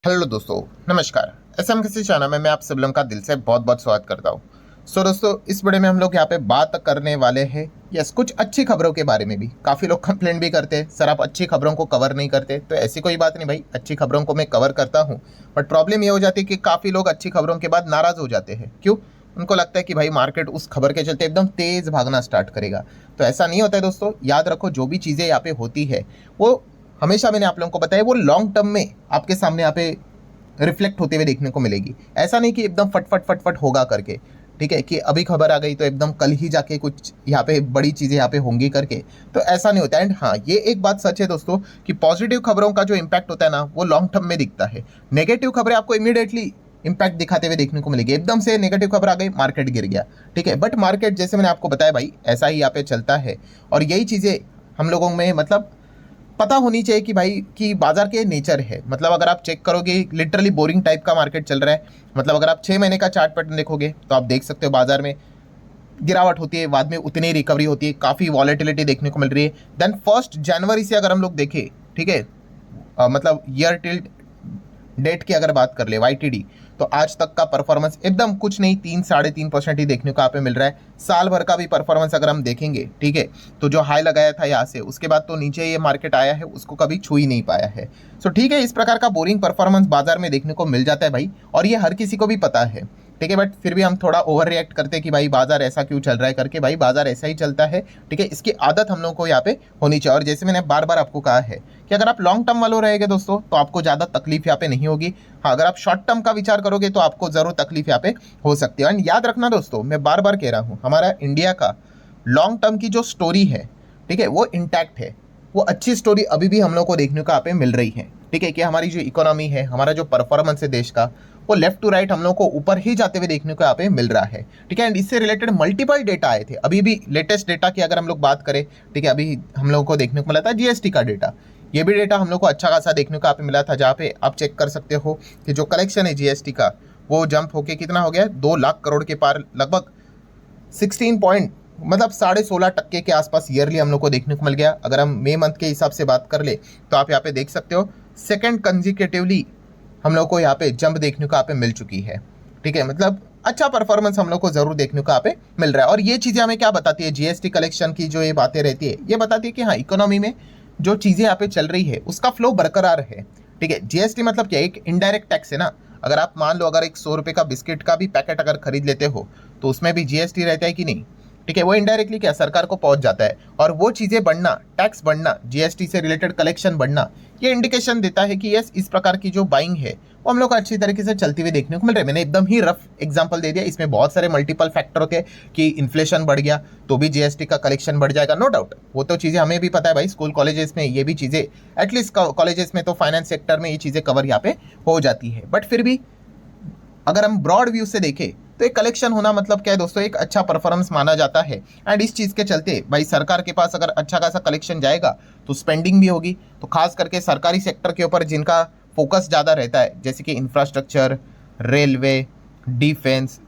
Hello दोस्तों, नमस्कार। SM किसी चैनल में मैं आप सब लोगों का दिल से बहुत बहुत स्वागत करता हूँ। दोस्तों, इस वीडियो में हम लोग यहाँ पे बात करने वाले हैं कुछ अच्छी खबरों के बारे में भी। काफ़ी लोग कंप्लेंट भी करते हैं, सर आप अच्छी खबरों को कवर नहीं करते। तो ऐसी कोई बात नहीं भाई, अच्छी खबरों को मैं कवर करता हूँ। बट प्रॉब्लम ये हो जाती है कि काफ़ी लोग अच्छी खबरों के बाद नाराज़ हो जाते हैं। क्यों? उनको लगता है कि भाई मार्केट उस खबर के चलते एकदम तेज़ भागना स्टार्ट करेगा। तो ऐसा नहीं होता है दोस्तों। याद रखो, जो भी चीज़ें यहाँ पे होती है वो हमेशा मैंने आप लोगों को बताया, वो लॉन्ग टर्म में आपके सामने यहाँ पे रिफ्लेक्ट होते हुए देखने को मिलेगी। ऐसा नहीं कि एकदम फटफट फटफट होगा करके, ठीक है, कि अभी खबर आ गई तो एकदम कल ही जाके कुछ यहाँ पे बड़ी चीज़ें यहाँ पे होंगी करके। तो ऐसा नहीं होता। एंड हाँ, ये एक बात सच है दोस्तों कि पॉजिटिव खबरों का जो इम्पैक्ट होता है ना, वो लॉन्ग टर्म में दिखता है। नेगेटिव खबरें आपको इमीडिएटली इम्पैक्ट दिखाते हुए देखने को मिलेगी। एकदम से नेगेटिव खबर आ गई, मार्केट गिर गया, ठीक है। बट मार्केट, जैसे मैंने आपको बताया भाई, ऐसा ही यहाँ पे चलता है। और यही चीज़ें हम लोगों में मतलब पता होनी चाहिए कि भाई कि बाजार के नेचर है। मतलब अगर आप चेक करोगे, लिटरली बोरिंग टाइप का मार्केट चल रहा है। मतलब अगर आप 6 महीने का चार्ट पैटर्न देखोगे तो आप देख सकते हो बाजार में गिरावट होती है, बाद में उतनी रिकवरी होती है, काफ़ी वॉलेटिलिटी देखने को मिल रही है। देन 1 जनवरी से अगर हम लोग देखें, ठीक है, मतलब ईयर टिल डेट की अगर बात कर ले, YTD, तो आज तक का परफॉर्मेंस एकदम कुछ नहीं, 3-3.5% ही देखने को यहाँ पे मिल रहा है। साल भर का भी परफॉर्मेंस अगर हम देखेंगे, ठीक है, तो जो हाई लगाया था यहाँ से, उसके बाद तो नीचे ये मार्केट आया है, उसको कभी छू ही नहीं पाया है। सो ठीक है, इस प्रकार का बोरिंग परफॉर्मेंस बाजार में देखने को मिल जाता है भाई, और ये हर किसी को भी पता है, ठीक है। बट फिर भी हम थोड़ा ओवर रिएक्ट करते हैं कि भाई बाजार ऐसा क्यों चल रहा है करके। भाई बाजार ऐसा ही चलता है, ठीक है। इसकी आदत हम लोग को यहाँ पे होनी चाहिए। और जैसे मैंने बार बार आपको कहा है कि अगर आप लॉन्ग टर्म वालों रहेंगे दोस्तों, तो आपको ज़्यादा तकलीफ यहाँ पे नहीं होगी। हाँ, अगर आप शॉर्ट टर्म का विचार करोगे तो आपको ज़रूर तकलीफ यहाँ पे हो सकती है। एंड याद रखना दोस्तों, मैं बार बार कह रहा हूँ, हमारा इंडिया का लॉन्ग टर्म की जो स्टोरी है, ठीक है, वो इंटैक्ट है। वो अच्छी स्टोरी अभी भी हम लोग को देखने को यहाँ पे मिल रही है, ठीक है, कि हमारी जो इकोनॉमी है, हमारा जो परफॉर्मेंस है देश का, वो लेफ्ट टू राइट हम लोग को ऊपर ही जाते हुए देखने को यहाँ पे मिल रहा है, ठीक है। एंड इससे रिलेटेड मल्टीपल डेटा आए थे। अभी भी लेटेस्ट डेटा की अगर हम लोग बात करें, ठीक है, अभी हम लोगों को देखने को मिला था GST का डेटा। ये भी डेटा हम लोग को अच्छा खासा देखने को यहाँ पे मिला था, जहाँ पे आप चेक कर सकते हो कि जो कलेक्शन है GST का, वो जंप होके कितना हो गया, 2 लाख करोड़ के पार, लगभग 16 पॉइंट, मतलब 16.5% के आसपास ईयरली हम लोग को देखने को मिल गया। अगर हम मई मंथ के हिसाब से बात कर ले तो आप यहाँ पे देख सकते हो, सेकेंड कंजिक्यूटिवली हम लोग को यहाँ पे जंप देखने को यहाँ पे मिल चुकी है, ठीक है। मतलब अच्छा परफॉर्मेंस हम लोग को जरूर देखने को यहाँ पे मिल रहा है। और ये चीज़ें हमें क्या बताती है, GST कलेक्शन की जो ये बातें रहती है, ये बताती है कि हाँ, इकोनॉमी में जो चीज़ें यहाँ पे चल रही है उसका फ्लो बरकरार है, ठीक है। GST मतलब क्या, एक इनडायरेक्ट टैक्स है ना। अगर आप मान लो, अगर एक 100 रुपये का बिस्किट का भी पैकेट अगर खरीद लेते हो तो उसमें भी GST रहता है कि नहीं, ठीक है। वो इनडायरेक्टली क्या सरकार को पहुंच जाता है। और वो चीज़ें बढ़ना, टैक्स बढ़ना, GST से रिलेटेड कलेक्शन बढ़ना, ये इंडिकेशन देता है कि यस, इस प्रकार की जो बाइंग है वो हम लोग को अच्छी तरीके से चलती हुई देखने को मिल रही है। मैंने एकदम ही रफ एग्जांपल दे दिया, इसमें बहुत सारे मल्टीपल फैक्टर होते हैं कि इन्फ्लेशन बढ़ गया तो भी GST का कलेक्शन बढ़ जाएगा, नो डाउट। वो तो चीज़ें हमें भी पता है भाई, स्कूल कॉलेजेस में ये भी चीज़ें, एटलीस्ट कॉलेजेस में तो फाइनेंस सेक्टर में ये चीज़ें कवर यहाँ पे हो जाती है। बट फिर भी अगर हम ब्रॉड व्यू से देखें तो एक कलेक्शन होना मतलब क्या है दोस्तों, एक अच्छा परफॉर्मेंस माना जाता है। एंड इस चीज़ के चलते भाई सरकार के पास अगर अच्छा खासा कलेक्शन जाएगा तो स्पेंडिंग भी होगी। तो खास करके सरकारी सेक्टर के ऊपर जिनका फोकस ज़्यादा रहता है, जैसे कि इंफ्रास्ट्रक्चर, रेलवे, डिफेंस,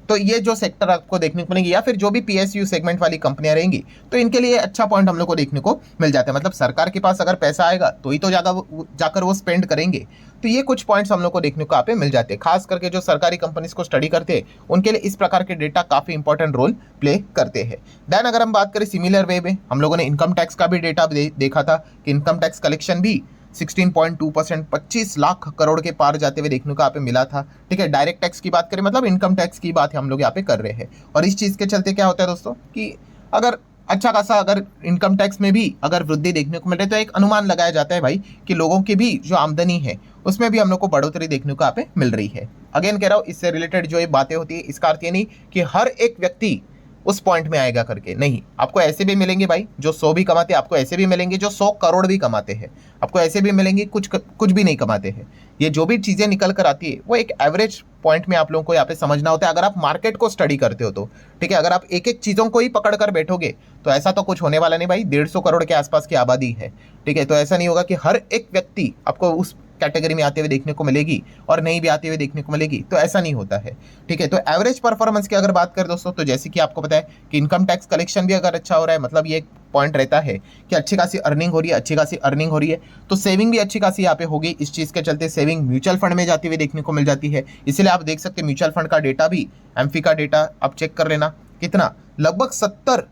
तो ये जो सेक्टर आपको देखने को मिलेंगे, या फिर जो भी PSU सेगमेंट वाली कंपनियां रहेंगी, तो इनके लिए अच्छा पॉइंट हम लोग को देखने को मिल जाता है। मतलब सरकार के पास अगर पैसा आएगा तो ही तो जाकर वो स्पेंड करेंगे। तो ये कुछ पॉइंट्स हम लोग को देखने को यहाँ पे मिल जाते हैं। खास करके जो सरकारी कंपनीज को स्टडी करते हैं उनके लिए इस प्रकार के डेटा काफ़ी इंपॉर्टेंट रोल प्ले करते हैं। देन अगर हम बात करें सिमिलर वे में, हम लोगों ने इनकम टैक्स का भी डेटा देखा था कि इनकम टैक्स कलेक्शन भी 16.2%, 25 लाख करोड़ के पार जाते हुए देखने को यहाँ पे मिला था, ठीक है। डायरेक्ट टैक्स की बात करें, मतलब इनकम टैक्स की बात हम लोग यहाँ पे कर रहे हैं। और इस चीज़ के चलते क्या होता है दोस्तों कि अगर अच्छा खासा अगर इनकम टैक्स में भी अगर वृद्धि देखने को मिल रही है, तो एक अनुमान लगाया जाता है भाई कि लोगों की भी जो आमदनी है उसमें भी हम लोग को बढ़ोतरी देखने को यहाँ पे मिल रही है। अगेन कह रहा हूँ, इससे रिलेटेड जो ये बातें होती है, इसका अर्थ ये नहीं कि हर एक व्यक्ति उस पॉइंट में आएगा करके, नहीं। आपको ऐसे भी मिलेंगे भाई जो 100 भी कमाते हैं, आपको ऐसे भी मिलेंगे जो 100 करोड़ भी कमाते हैं, आपको ऐसे भी मिलेंगे कुछ भी नहीं कमाते हैं। ये जो भी चीज़ें निकल कर आती है वो एक एवरेज पॉइंट में आप लोगों को यहाँ पे समझना होता है, अगर आप मार्केट को स्टडी करते हो तो, ठीक है। अगर आप एक एक चीज़ों को ही पकड़ कर बैठोगे तो ऐसा तो कुछ होने वाला नहीं भाई। 150 करोड़ के आसपास की आबादी है, ठीक है। तो ऐसा नहीं होगा कि हर एक व्यक्ति आपको उस कैटेगरी में आते हुए देखने को मिलेगी और नहीं भी आते हुए देखने को मिलेगी, तो ऐसा नहीं होता है। ठीक है, तो एवरेज परफॉर्मेंस की अगर बात करें दोस्तों, तो जैसे कि आपको पता है कि इनकम टैक्स कलेक्शन भी अगर अच्छा हो रहा है, मतलब ये पॉइंट रहता है कि अच्छी खासी अर्निंग हो रही है, अच्छी खासी अर्निंग हो रही है, तो सेविंग भी अच्छी खासी यहाँ पे होगी। इस चीज़ के चलते सेविंग म्यूचुअल फंड में जाती हुई देखने को मिल जाती है। इसलिए आप देख सकते हैं म्यूचुअल फंड का डेटा भी, एम्फी का डेटा आप चेक कर लेना, कितना लगभग 70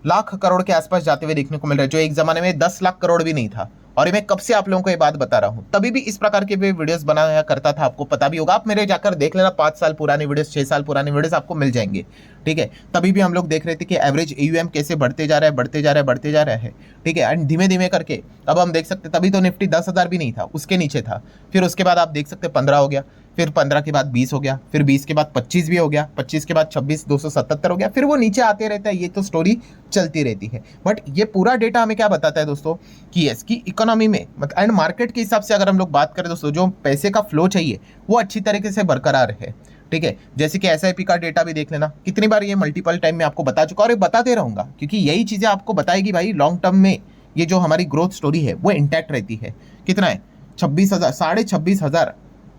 लाख करोड़ के आसपास जाते हुए देखने को मिल रहा है, जो एक जमाने में 10 लाख करोड़ भी नहीं था। और मैं कब से आप लोगों को ये बात बता रहा हूं, तभी भी इस प्रकार के भी वीडियोस बनाया करता था, आपको पता भी होगा, आप मेरे जाकर देख लेना, 5 साल पुराने वीडियोस, 6 साल पुराने वीडियोस आपको मिल जाएंगे। ठीक है, तभी भी हम लोग देख रहे थे कि एवरेज AUM कैसे बढ़ते जा रहा है, बढ़ते जा रहा है, बढ़ते जा रहा है। ठीक है, एंड धीमे धीमे करके अब हम देख सकते, तभी तो निफ्टी 10,000 भी नहीं था, उसके नीचे था। फिर उसके बाद आप देख सकते 15 हो गया, फिर 15 के बाद 20 हो गया, फिर 20 के बाद 25 भी हो गया, 25 के बाद 26, 277 हो गया, फिर वो नीचे आते रहता है। ये तो स्टोरी चलती रहती है। बट ये पूरा डेटा हमें क्या बताता है दोस्तों कि यस की इकोनॉमी में मतलब एंड मार्केट के हिसाब से अगर हम लोग बात करें दोस्तों, जो पैसे का फ्लो चाहिए वो अच्छी तरीके से बरकरार है। ठीक है, जैसे कि SIP का डेटा भी देख लेना, कितनी बार ये मल्टीपल टाइम में आपको बता चुका और ये बताते रहूंगा, क्योंकि यही चीजें आपको बताएगी भाई लॉन्ग टर्म में ये जो हमारी ग्रोथ स्टोरी है वो इंटैक्ट रहती है। कितना है, 26,000, 26,500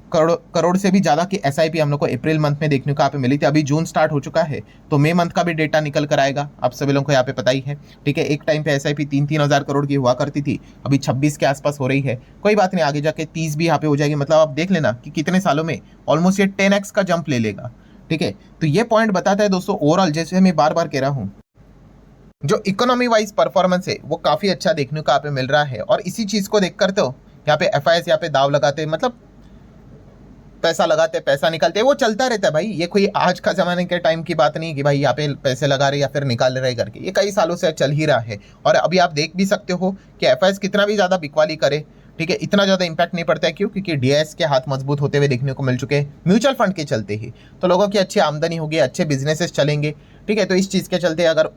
करोड़ से भी ज्यादा की SIP हम लोग को अप्रैल मंथ में देखने को यहाँ पे मिली थी। अभी जून स्टार्ट हो चुका है, तो मई मंथ का भी डेटा निकल कर आएगा, आप सभी लोगों को यहाँ पे पता ही है। ठीक है, एक टाइम पे SIP 3-3 हज़ार करोड़ की हुआ करती थी, अभी 26 के आसपास हो रही है। कोई बात नहीं, आगे जाके 30 भी यहाँ पे हो जाएगी। मतलब आप देख लेना कि कितने सालों में ऑलमोस्ट ये 10x का जंप ले लेगा। ठीक है, तो ये पॉइंट बताता है दोस्तों ओवरऑल, जैसे मैं बार बार कह रहा हूँ, जो इकोनॉमी वाइज परफॉर्मेंस है वो काफी अच्छा देखने को यहाँ पे मिल रहा है। और इसी चीज को देख कर तो यहाँ पे FIS यहाँ पे दाव लगाते, मतलब पैसा लगाते पैसा निकालते, वो चलता रहता है भाई। ये कोई आज का जमाने के टाइम की बात नहीं कि भाई यहाँ पे पैसे लगा रहे या फिर निकाल रहे करके, ये कई सालों से चल ही रहा है। और अभी आप देख भी सकते हो कि FIS कितना भी ज्यादा बिकवाली करे, ठीक है, इतना ज्यादा इंपैक्ट नहीं पड़ता है। क्यों? क्योंकि DIS के हाथ मजबूत होते हुए देखने को मिल चुके हैं म्यूचुअल फंड के चलते ही, तो लोगों की अच्छी आमदनी होगी, अच्छे बिजनेसेस चलेंगे। ठीक है, तो इस चीज के चलते अगर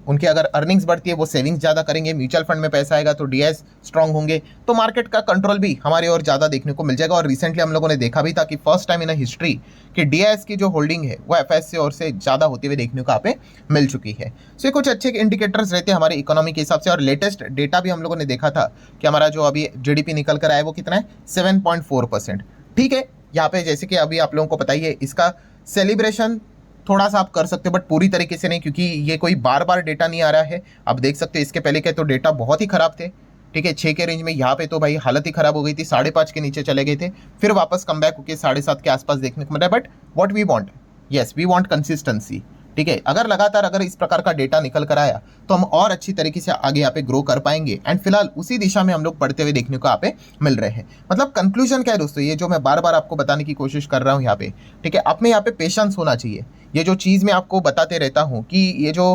उनकी अगर अर्निंग्स बढ़ती है, वो सेविंग्स ज़्यादा करेंगे, म्यूचुअल फंड में पैसा आएगा तो DIS स्ट्रांग होंगे, तो मार्केट का कंट्रोल भी हमारे और ज़्यादा देखने को मिल जाएगा। और रिसेंटली हम लोगों ने देखा भी था कि फर्स्ट टाइम इन हिस्ट्री कि DIS की जो होल्डिंग है वो FIS से और से ज़्यादा होते हुए देखने को यहाँ पे मिल चुकी है। सो ये कुछ अच्छे इंडिकेटर्स रहते हैं हमारे इकोनॉमी के हिसाब से। और लेटेस्ट डेटा भी हम लोगों ने देखा था कि हमारा जो अभी GDP निकल कर आया वो कितना है, 7.4%। ठीक है, यहाँ पे जैसे कि अभी आप लोगों को पता ही है, इसका सेलिब्रेशन थोड़ा सा आप कर सकते हो, बट पूरी तरीके से नहीं, क्योंकि ये कोई बार बार डेटा नहीं आ रहा है। आप देख सकते हो इसके पहले के तो डेटा बहुत ही खराब थे। ठीक है, 6 के रेंज में, यहाँ पे तो भाई हालत ही खराब हो गई थी, 5.5 के नीचे चले गए थे, फिर वापस कम बैक होकर 7.5 के आसपास देखने को मिल रहा है। But what we want, yes we want consistency. ठीक है, अगर लगातार अगर इस प्रकार का डेटा निकल कर आया तो हम और अच्छी तरीके से आगे यहाँ पे ग्रो कर पाएंगे। एंड फिलहाल उसी दिशा में हम लोग बढ़ते हुए देखने को यहाँ पे मिल रहे हैं। मतलब कंक्लूजन क्या है दोस्तों, ये जो मैं बार बार आपको बताने की कोशिश कर रहा हूँ यहाँ पे, ठीक है, आप में यहाँ पे पेशेंस होना चाहिए। ये जो चीज़ मैं आपको बताते रहता हूँ कि ये जो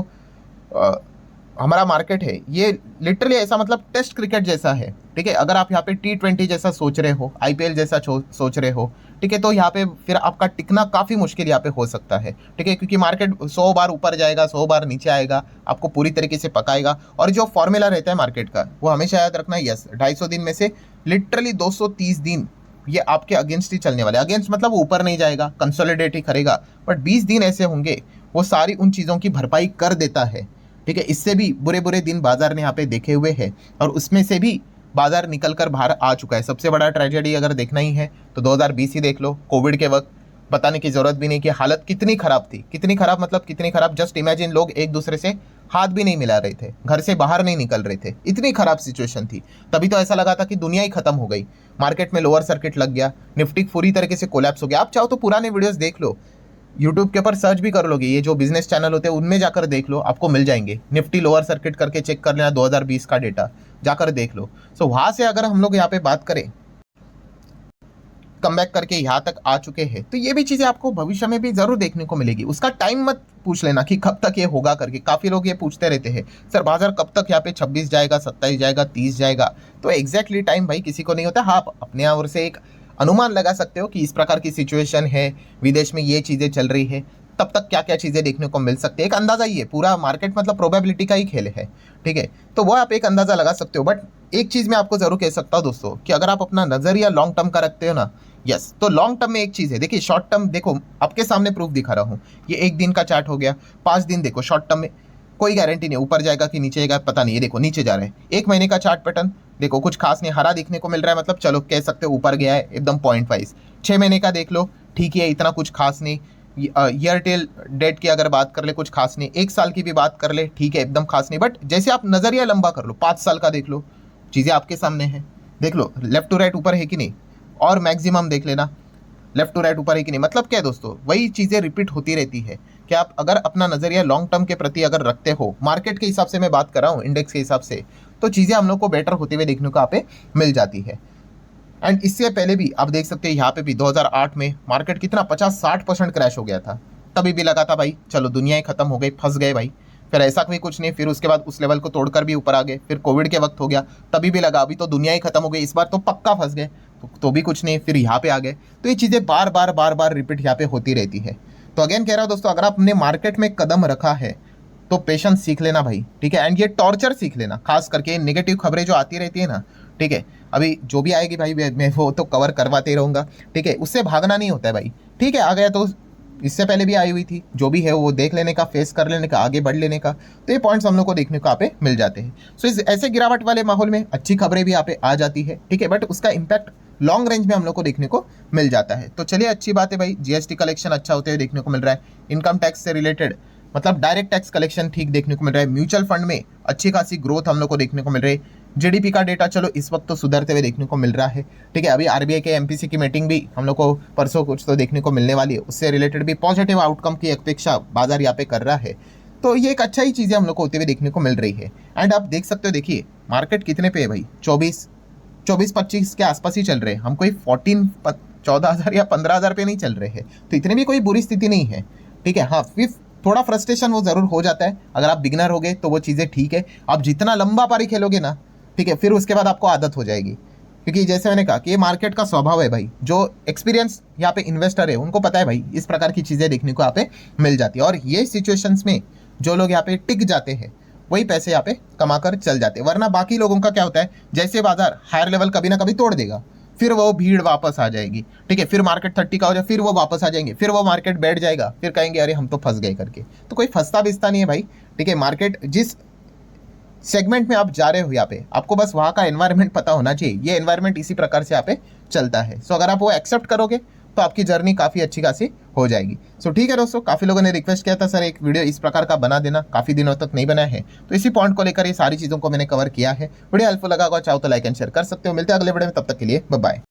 हमारा मार्केट है ये लिटरली ऐसा मतलब टेस्ट क्रिकेट जैसा है। ठीक है, अगर आप यहाँ पे T20 जैसा सोच रहे हो, IPL जैसा सोच रहे हो, ठीक है, तो यहाँ पे फिर आपका टिकना काफ़ी मुश्किल यहाँ पे हो सकता है। ठीक है, क्योंकि मार्केट 100 बार ऊपर जाएगा, 100 बार नीचे आएगा, आपको पूरी तरीके से पकाएगा। और जो फॉर्मूला रहता है मार्केट का वो हमेशा याद रखना, यस 250 दिन में से लिटरली 230 दिन ये आपके अगेंस्ट ही चलने वाले। अगेंस्ट मतलब वो ऊपर नहीं जाएगा, कंसोलिडेट ही करेगा, बट 20 दिन ऐसे होंगे वो सारी उन चीज़ों की भरपाई कर देता है। ठीक है, इससे भी बुरे बुरे दिन बाजार ने यहाँ पे देखे हुए हैं और उसमें से भी बाजार निकल कर बाहर आ चुका है। सबसे बड़ा ट्रेजेडी अगर देखना ही है तो 2020 ही देख लो, कोविड के वक्त बताने की जरूरत भी नहीं कि हालत कितनी खराब थी, कितनी खराब मतलब कितनी खराब, जस्ट इमेजिन, लोग एक दूसरे से हाथ भी नहीं मिला रहे थे, घर से बाहर नहीं निकल रहे थे, इतनी खराब सिचुएशन थी। तभी तो ऐसा लगा था कि दुनिया ही खत्म हो गई, मार्केट में लोअर सर्किट लग गया, निफ्टी पूरी तरीके से कोलैप्स हो गया। आप चाहो तो पुराने वीडियोस देख लो, यूट्यूब के ऊपर सर्च भी कर लोगे, ये जो बिजनेस चैनल होते हैं उनमें जाकर देख लो, आपको मिल जाएंगे। निफ्टी लोअर सर्किट करके चेक कर लेना, 2020 का डेटा जाकर देख लो। सो वहां से अगर हम लोग यहाँ पे बात करें, कम बैक करके यहाँ तक आ चुके हैं, तो ये भी चीज़ें आपको भविष्य में भी जरूर देखने को मिलेगी। उसका टाइम मत पूछ लेना कि कब तक ये होगा करके, काफ़ी लोग ये पूछते रहते हैं, सर बाजार कब तक यहाँ पे 26 जाएगा, 27 जाएगा, 30 जाएगा। तो एग्जैक्टली टाइम भाई किसी को नहीं होता। हाँ, आप अपने ओर से एक अनुमान लगा सकते हो कि इस प्रकार की सिचुएशन है, विदेश में ये चीज़ें चल रही है, तब तक क्या क्या चीज़ें देखने को मिल सकती है, एक अंदाज़ा ही है। पूरा मार्केट मतलब प्रोबेबिलिटी का ही खेल है। ठीक है, तो वो आप एक अंदाज़ा लगा सकते हो। बट एक चीज़ मैं आपको ज़रूर कह सकता हूँ दोस्तों कि अगर आप अपना नज़रिया लॉन्ग टर्म का रखते हो ना, यस, तो लॉन्ग टर्म में एक चीज़ है, देखिए शॉर्ट टर्म देखो, आपके सामने प्रूफ दिखा रहा हूँ, ये 1 दिन का चार्ट हो गया, 5 दिन देखो शॉर्ट टर्म में, कोई गारंटी नहीं ऊपर जाएगा कि नीचे जाएगा, पता नहीं। ये देखो नीचे जा रहा है। 1 महीने का चार्ट पैटर्न देखो, कुछ खास नहीं, हरा दिखने को मिल रहा है, मतलब चलो कह सकते हो ऊपर गया है एकदम पॉइंट वाइज। 6 महीने का देख लो, ठीक है, इतना कुछ खास नहीं। ईयर टेल डेट की अगर बात कर ले, कुछ खास नहीं। 1 साल की भी बात कर ले, ठीक है, एकदम खास नहीं। बट जैसे आप नजरिया लंबा कर लो, 5 साल का देख लो, चीजें आपके सामने हैं। देख लो लेफ्ट टू राइट ऊपर है कि नहीं, और मैक्सिमम देख लेना लेफ्ट टू राइट ऊपर है कि नहीं। मतलब क्या है दोस्तों, वही चीजें रिपीट होती रहती है कि आप अगर अपना नजरिया लॉन्ग टर्म के प्रति अगर रखते हो, मार्केट के हिसाब से मैं बात कर रहा हूँ, इंडेक्स के हिसाब से, तो चीजें हम लोग को बेटर होते हुए देखने को यहाँ पे मिल जाती है। एंड इससे पहले भी आप देख सकते हैं, यहाँ पे भी 2008 में मार्केट कितना 50-60% क्रैश हो गया था। तभी भी लगा था भाई चलो दुनिया ही खत्म हो गई, फंस गए भाई। फिर ऐसा कोई कुछ नहीं, फिर उसके बाद उस लेवल को तोड़कर भी ऊपर आ गए। फिर कोविड के वक्त हो गया, तभी भी लगा अभी तो दुनिया ही खत्म हो गई, इस बार तो पक्का फंस गए, तो भी कुछ नहीं, फिर यहाँ पे आ गए। तो ये चीज़ें बार बार बार बार रिपीट यहाँ पे होती रहती है। तो अगेन कह रहा हूँ दोस्तों, अगर आपने मार्केट में कदम रखा है तो पेशेंस सीख लेना भाई, ठीक है। एंड ये टॉर्चर सीख लेना, खास करके नेगेटिव खबरें जो आती रहती है ना, ठीक है, अभी जो भी आएगी भाई मैं वो तो कवर करवाते ही रहूँगा, ठीक है। उससे भागना नहीं होता है भाई, ठीक है। आ गया तो इससे पहले भी आई हुई थी, जो भी है वो देख लेने का, फेस कर लेने का, आगे बढ़ लेने का। तो ये पॉइंट्स हम लोग को देखने को यहाँ पे मिल जाते हैं। सो इस ऐसे गिरावट वाले माहौल में अच्छी खबरें भी यहाँ पे आ जाती है, ठीक है, बट उसका इम्पैक्ट लॉन्ग रेंज में हम लोग को देखने को मिल जाता है। तो चलिए अच्छी बात है भाई, जीएसटी कलेक्शन अच्छा होते हुए देखने को मिल रहा है। इनकम टैक्स से रिलेटेड मतलब डायरेक्ट टैक्स कलेक्शन ठीक देखने को मिल रहा है। म्यूचुअल फंड में अच्छी खासी ग्रोथ हम लोग को देखने को मिल रही है। जीडीपी का डेटा चलो इस वक्त तो सुधरते हुए देखने को मिल रहा है, ठीक है। अभी आरबीआई के एमपीसी की मीटिंग भी हम लोग को परसों कुछ तो देखने को मिलने वाली है, उससे रिलेटेड भी पॉजिटिव आउटकम की अपेक्षा बाजार यहाँ पे कर रहा है। तो ये एक अच्छा ही चीज़ें हम लोग को होते हुए देखने को मिल रही है। एंड आप देख सकते हो, देखिए मार्केट कितने पे है भाई, 24-25 के आसपास ही चल रहे हैं। हम कोई 14 हज़ार या 15 हज़ार पे नहीं चल रहे हैं, तो इतनी भी कोई बुरी स्थिति नहीं है, ठीक है। हाँ, फिर थोड़ा फ्रस्ट्रेशन वो ज़रूर हो जाता है, अगर आप बिगनर हो गए तो वो चीज़ें ठीक है। आप जितना लंबा पारी खेलोगे ना, ठीक है, फिर उसके बाद आपको आदत हो जाएगी, क्योंकि जैसे मैंने कहा कि ये मार्केट का स्वभाव है भाई। जो एक्सपीरियंस यहाँ पे इन्वेस्टर है उनको पता है भाई, इस प्रकार की चीज़ें देखने को यहाँ पे मिल जाती है। और ये सिचुएशंस में जो लोग यहाँ पे टिक जाते हैं वही पैसे यहाँ पे कमा कर चल जाते हैं। वरना बाकी लोगों का क्या होता है, जैसे बाजार हायर लेवल कभी ना कभी तोड़ देगा, फिर वो भीड़ वापस आ जाएगी, ठीक है। फिर मार्केट 30 का हो जाए, फिर वो वापस आ जाएंगे, फिर वो मार्केट बैठ जाएगा, फिर कहेंगे अरे हम तो फंस गए करके। तो कोई फंसता बिस्ता नहीं है भाई, ठीक है। मार्केट जिस सेगमेंट में आप जा रहे हो, यहाँ पे आपको बस वहाँ का एनवायरनमेंट पता होना चाहिए। ये एनवायरनमेंट इसी प्रकार से यहाँ पे चलता है। सो अगर आप वो एक्सेप्ट करोगे तो आपकी जर्नी काफ़ी अच्छी खासी हो जाएगी। सो ठीक है दोस्तों, काफ़ी लोगों ने रिक्वेस्ट किया था सर एक वीडियो इस प्रकार का बना देना, काफ़ी दिनों तक नहीं बना है, तो इसी पॉइंट को लेकर ये सारी चीज़ों को मैंने कवर किया है। वीडियो हेल्पफुल लगा होगा, चाहो तो लाइक एंड शेयर कर सकते हो। मिलते हैं अगले वीडियो में, तब तक के लिए बाय बाय।